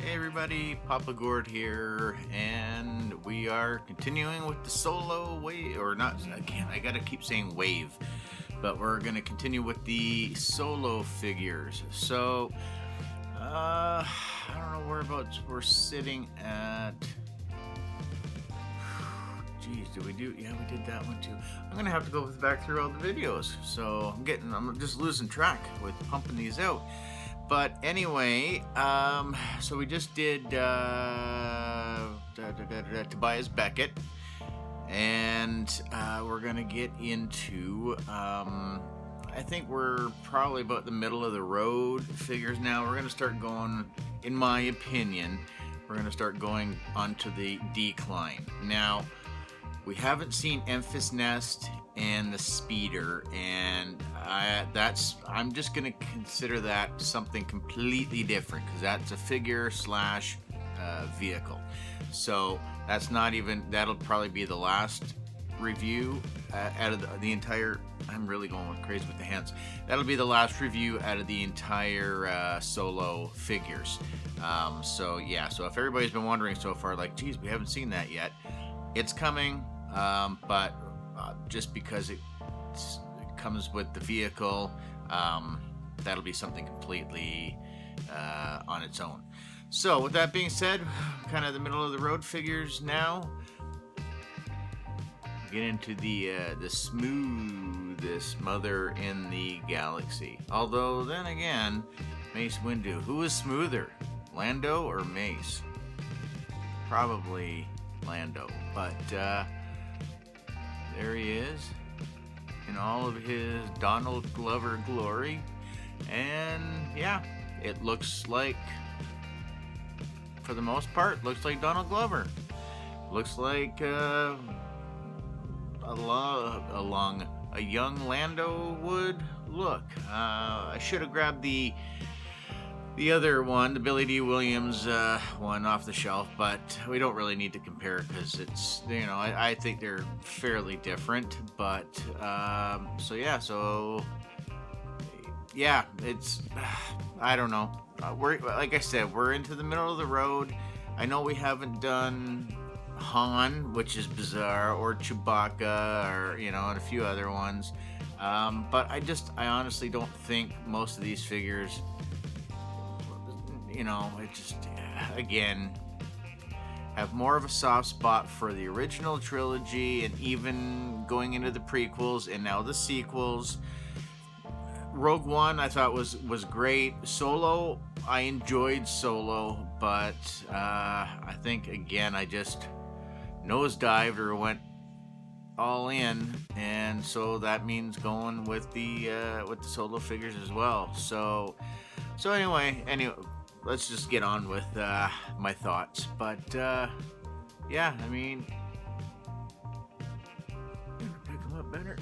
Hey everybody, Papa Gord here, and we are continuing with the solo wave, or not, again, I gotta keep saying wave, but we're gonna continue with the solo figures. So, I don't know whereabouts we're sitting at. Geez, did we do? Yeah, we did that one too. I'm gonna have to go back through all the videos, so I'm just losing track with pumping these out. But anyway, so we just did Tobias Beckett, and we're gonna get into. I think we're probably about the middle of the road figures now. We're gonna start going, in my opinion, we're gonna start going onto the decline now. We haven't seen Memphis Nest and the Speeder, and I'm just gonna consider that something completely different because that's a figure slash vehicle. So that's not even. That'll probably be the last review out of the entire. I'm really going crazy with the hands. That'll be the last review out of the entire solo figures. So yeah. So if everybody's been wondering so far, like, geez, we haven't seen that yet. It's coming. But just because it comes with the vehicle, that'll be something completely on its own. So with that being said, kind of the middle of the road figures now. Get into the smoothest mother in the galaxy. Although then again, Mace Windu. Who is smoother, Lando or Mace? Probably Lando, but there he is in all of his Donald Glover glory, and yeah, it looks like, for the most part, looks like Donald Glover. Looks like along a young Lando would look. I should have grabbed the other one, the Billy D. Williams one off the shelf, but we don't really need to compare because it's, I think they're fairly different. But so yeah, it's, I don't know. We're, like I said, we're into the middle of the road. I know we haven't done Han, which is bizarre, or Chewbacca, or and a few other ones. But I honestly don't think most of these figures. It just, again, have more of a soft spot for the original trilogy, and even going into the prequels and now the sequels. Rogue One I thought was great. Solo, I enjoyed Solo, but I think, again, I just nosedived or went all in, and so that means going with the Solo figures as well. So anyway. Let's just get on with my thoughts. But yeah, I mean, pick him up better.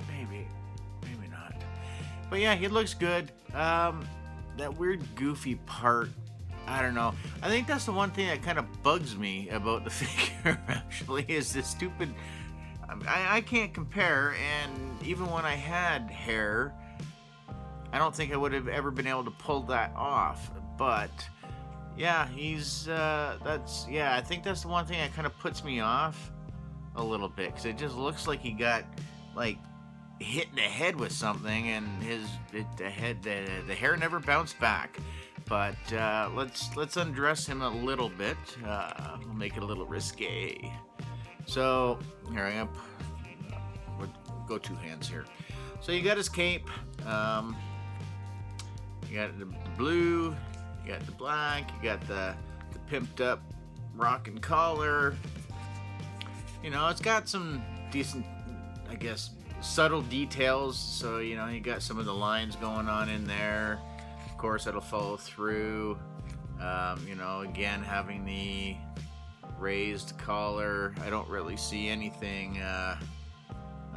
Maybe not. But yeah, he looks good. That weird goofy part, I don't know. I think that's the one thing that kind of bugs me about the figure. Actually, is this stupid. I can't compare, and even when I had hair, I don't think I would have ever been able to pull that off. But yeah, he's I think that's the one thing that kind of puts me off a little bit, because it just looks like he got like hit in the head with something, and the hair never bounced back. But let's undress him a little bit. We'll make it a little risque. So here I am. We'll go two hands here. So you got his cape. You got the blue, you got the black, you got the pimped up rock and collar. It's got some decent, I guess, subtle details. So, you got some of the lines going on in there. Of course, that'll follow through. Again, having the raised collar. I don't really see anything. Oh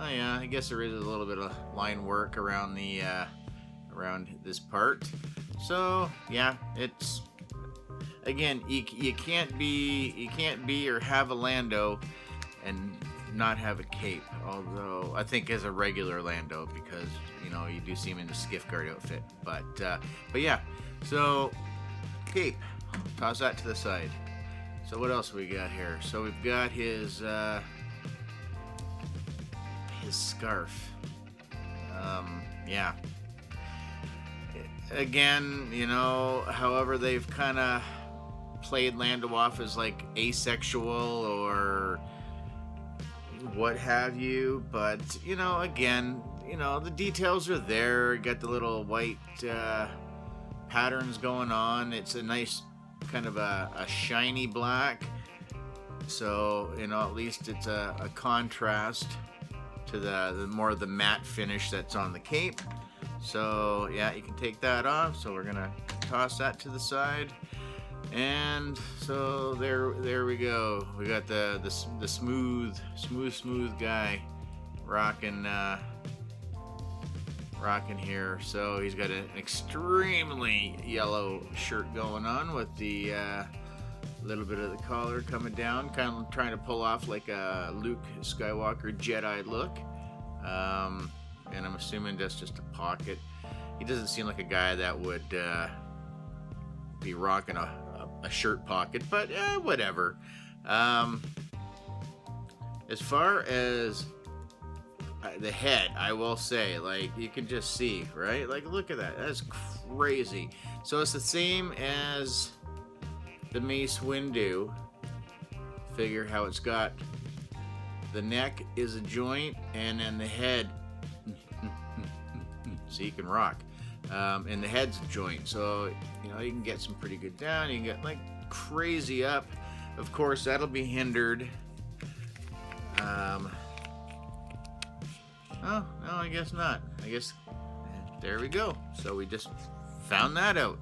yeah, I guess there is a little bit of line work around the around this part. So yeah, it's, again, you can't be or have a Lando and not have a cape. Although I think as a regular Lando, because you do see him in the skiff guard outfit. But yeah, so cape. toss that to the side. So what else we got here? So we've got his scarf. Yeah. Again, you know, however they've kind of played Lando off as like asexual or what have you, but you know, again, you know, the details are there. You got the little white patterns going on. It's a nice kind of a shiny black, so you know, at least it's a contrast to the more of the matte finish that's on the cape. So yeah, you can take that off. So we're gonna toss that to the side, and so there we go. We got the smooth guy rocking here. So he's got an extremely yellow shirt going on with the little bit of the collar coming down, kind of trying to pull off like a Luke Skywalker Jedi look. And I'm assuming that's just a pocket. He doesn't seem like a guy that would be rocking a shirt pocket, but whatever. As far as the head, I will say, like, you can just see, right? Like, look at that. That's crazy. So it's the same as the Mace Windu figure, how it's got the neck is a joint, and then the head, so you can rock. And the head's a joint, so you know, you can get some pretty good down. You can get like crazy up. Of course, that'll be hindered. Oh no, I guess not. I guess there we go. So we just found that out.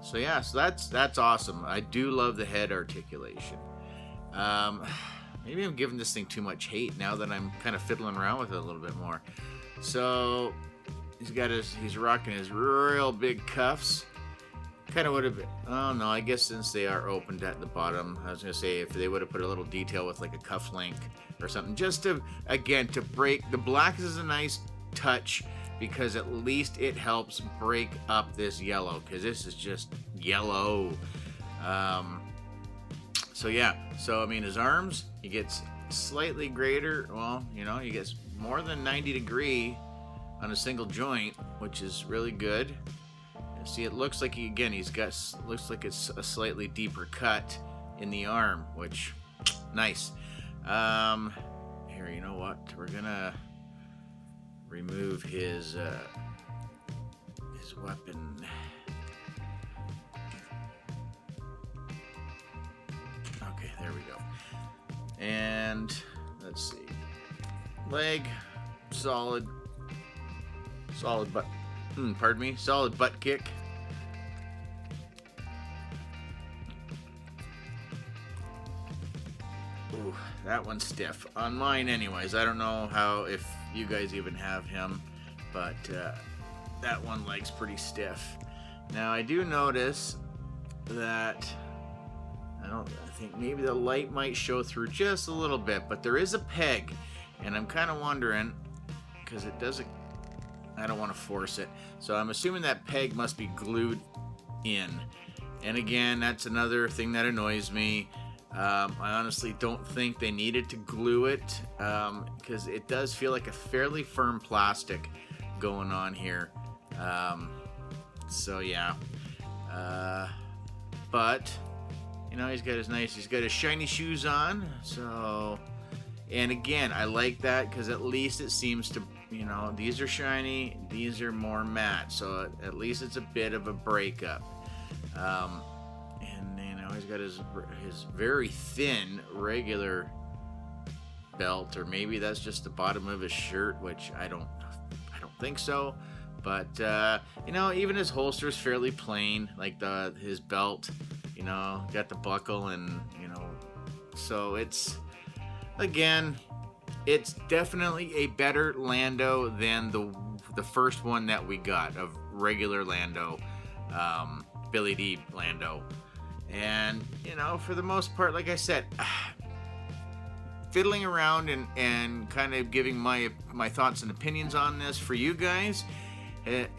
So yeah, so that's awesome. I do love the head articulation. Maybe I'm giving this thing too much hate now that I'm kind of fiddling around with it a little bit more. So he's rocking his real big cuffs. Kind of would have been, oh no, I guess since they are opened at the bottom, I was going to say if they would have put a little detail with like a cuff link or something, just to, again, to break, the black is a nice touch because at least it helps break up this yellow, because this is just yellow. So yeah, so I mean, his arms, he gets slightly greater, well, you know, he gets more than 90 degree on a single joint, which is really good. See, it looks like looks like it's a slightly deeper cut in the arm, which, nice. Here, you know what? We're gonna remove his weapon. Okay, there we go. And let's see. Leg, solid butt. Pardon me, solid butt kick. Ooh, that one's stiff. On mine anyways. I don't know if you guys even have him, but that one leg's pretty stiff. Now I do notice that I think maybe the light might show through just a little bit, but there is a peg, and I'm kind of wondering, because it doesn't, I don't want to force it, so I'm assuming that peg must be glued in. And again, that's another thing that annoys me. I honestly don't think they needed to glue it, because it does feel like a fairly firm plastic going on here. So yeah, but you know, he's got his shiny shoes on. So, and again, I like that because at least it seems to, you know, these are shiny, these are more matte, so at least it's a bit of a breakup. And you know, he's got his very thin regular belt, or maybe that's just the bottom of his shirt, which I don't think so. But you know, even his holster is fairly plain, like his belt, you know, got the buckle, and you know, so it's, again, it's definitely a better Lando than the first one that we got of regular Lando, Billy D Lando. And you know, for the most part, like I said, fiddling around and kind of giving my thoughts and opinions on this for you guys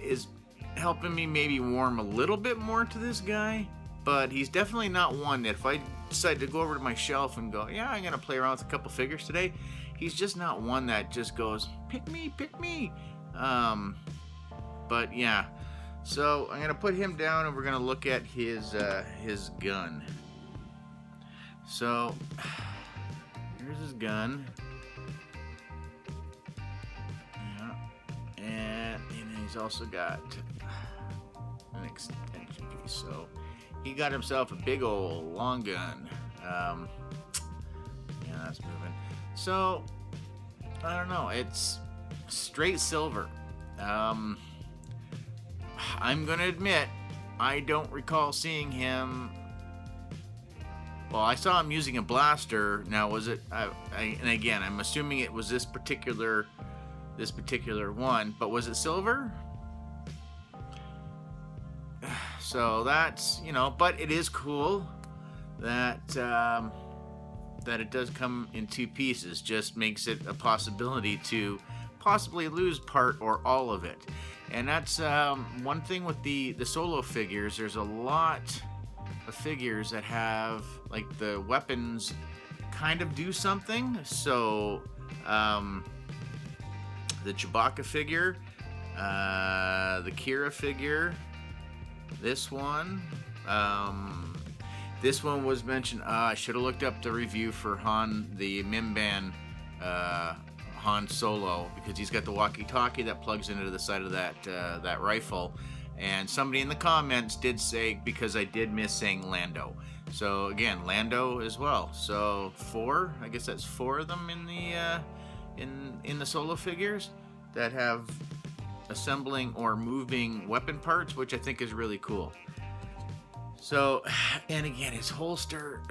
is helping me maybe warm a little bit more to this guy. but he's definitely not one that if I decide to go over to my shelf and go, yeah, I'm gonna play around with a couple figures today, he's just not one that just goes, pick me, pick me. But yeah, so I'm gonna put him down and we're gonna look at his gun. So here's his gun. Yeah. And he's also got an extension piece. So he got himself a big old long gun. Yeah, that's moving. So I don't know. It's straight silver. I'm gonna admit, I don't recall seeing him. Well, I saw him using a blaster. Now, was it? And again, I'm assuming it was this particular one. But was it silver? So that's, but it is cool that that it does come in two pieces. Just makes it a possibility to possibly lose part or all of it. And that's one thing with the solo figures. There's a lot of figures that have, like, the weapons kind of do something. So the Chewbacca figure, the Kira figure, this one was mentioned. I should have looked up the review for Han, the Mimban Han Solo, because he's got the walkie-talkie that plugs into the side of that rifle. And somebody in the comments did say, because I did miss saying Lando. So again, Lando as well. So I guess that's 4 of them in the solo figures that have assembling or moving weapon parts, which I think is really cool. So, and again, his holster,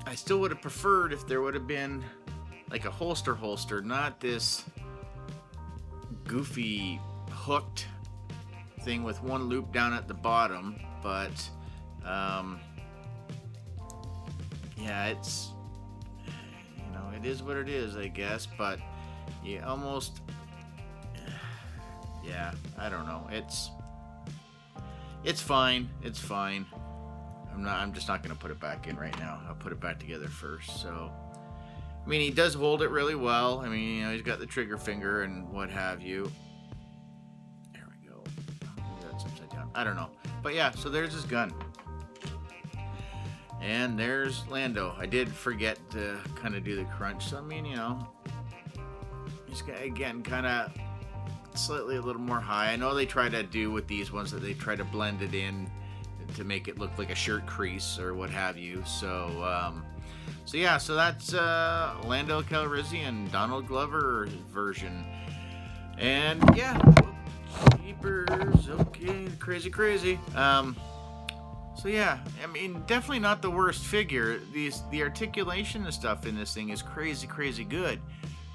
I still would have preferred if there would have been like a holster, not this goofy hooked thing with one loop down at the bottom. But yeah, it's, it is what it is, I guess. But you almost, yeah, I don't know, it's fine. I'm just not going to put it back in right now. I'll put it back together first. So, I mean, he does hold it really well. I mean, he's got the trigger finger and what have you. There we go. Maybe that's upside down. I don't know. But yeah, so there's his gun. And there's Lando. I did forget to kind of do the crunch. So, I mean, he's got, again, kind of slightly a little more high. I know they try to do with these ones that they try to blend it in to make it look like a shirt crease or what have you. So yeah, so that's Lando Calrissian, Donald Glover version. And yeah, keepers, okay, crazy. So yeah, I mean, definitely not the worst figure. The articulation and stuff in this thing is crazy good.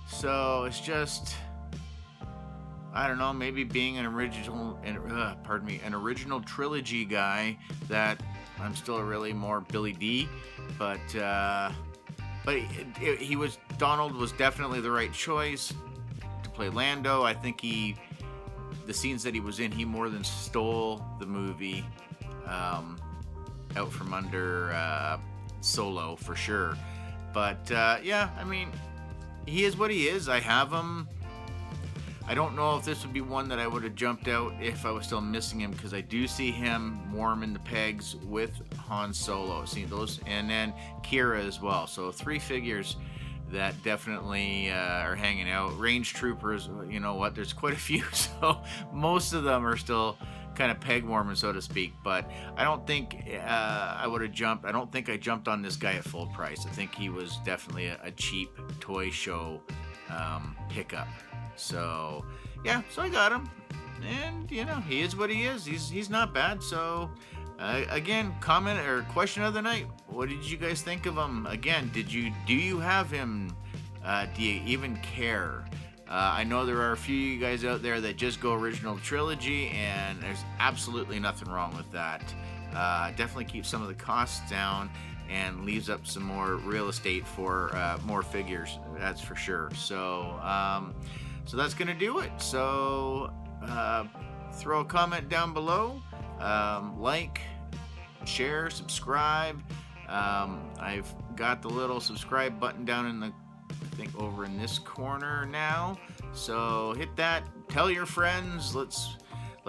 So it's just, I don't know, maybe being an original trilogy guy, that I'm still really more Billy D. But Donald was definitely the right choice to play Lando. I think the scenes that he was in, he more than stole the movie out from under Solo for sure. But yeah, I mean, he is what he is. I have him. I don't know if this would be one that I would have jumped out if I was still missing him, because I do see him warming the pegs with Han Solo. See those, and then Kira as well. So 3 figures that definitely are hanging out. Range troopers, you know what? There's quite a few, so most of them are still kind of peg warming, so to speak. But I don't think I would have jumped. I don't think I jumped on this guy at full price. I think he was definitely a cheap toy show pickup. So yeah, so I got him, and he is what he is. He's not bad. So again, comment or question of the night: what did you guys think of him? Again, do you have him? Do you even care? I know there are a few of you guys out there that just go original trilogy, and there's absolutely nothing wrong with that. Definitely keeps some of the costs down and leaves up some more real estate for more figures. That's for sure. So that's going to do it. So throw a comment down below, like, share, subscribe. I've got the little subscribe button down in the, I think over in this corner now. So hit that. Tell your friends. Let's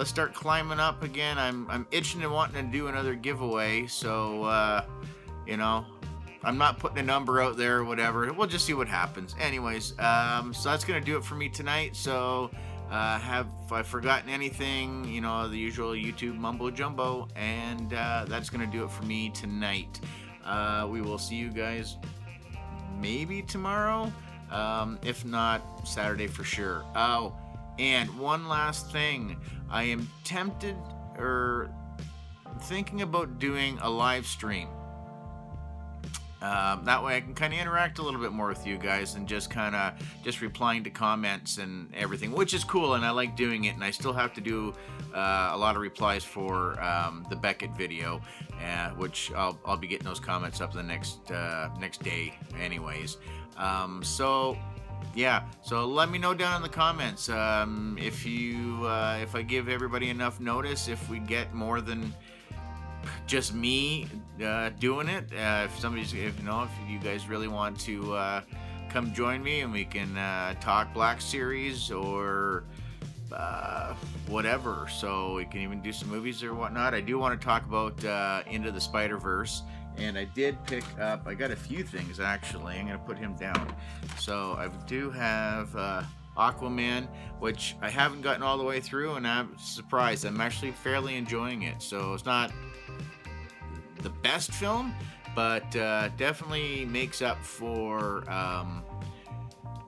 start climbing up again. I'm itching and wanting to do another giveaway. So you know, I'm not putting a number out there or whatever. We'll just see what happens. Anyways, so that's gonna do it for me tonight. So have I forgotten anything? You know, the usual YouTube mumbo jumbo, and that's gonna do it for me tonight. We will see you guys maybe tomorrow, if not Saturday for sure. Oh, and one last thing, I am tempted or thinking about doing a live stream. That way I can kind of interact a little bit more with you guys and just replying to comments and everything, which is cool, and I like doing it. And I still have to do a lot of replies for the Beckett video, which I'll be getting those comments up the next day anyways. So yeah, so let me know down in the comments if I give everybody enough notice, if we get more than just me doing it. If you guys really want to come join me and we can talk Black Series or whatever, so we can even do some movies or whatnot. I do want to talk about Into the Spider-Verse, and I did pick up, I got a few things actually. I'm going to put him down. So I do have Aquaman, which I haven't gotten all the way through, and I'm surprised. I'm actually fairly enjoying it. So it's not the best film, but definitely makes up for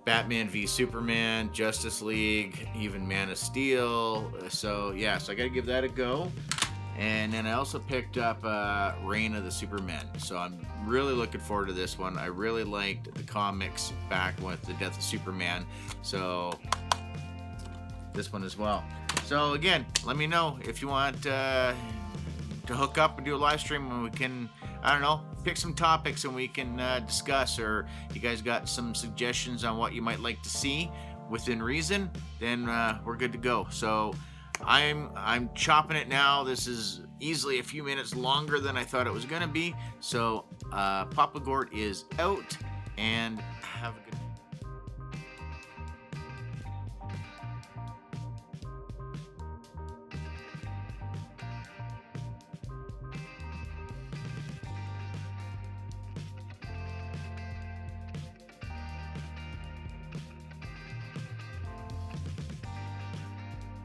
Batman v Superman, Justice League, even Man of Steel. So yeah, so I gotta give that a go. And then I also picked up Reign of the Supermen. So I'm really looking forward to this one. I really liked the comics back with the Death of Superman. So this one as well. So again, let me know if you want to hook up and do a live stream, and we can, I don't know, pick some topics and we can discuss, or you guys got some suggestions on what you might like to see within reason, then we're good to go. So I'm chopping it now. This is easily a few minutes longer than I thought it was gonna be. So Papa Gort is out, and have a good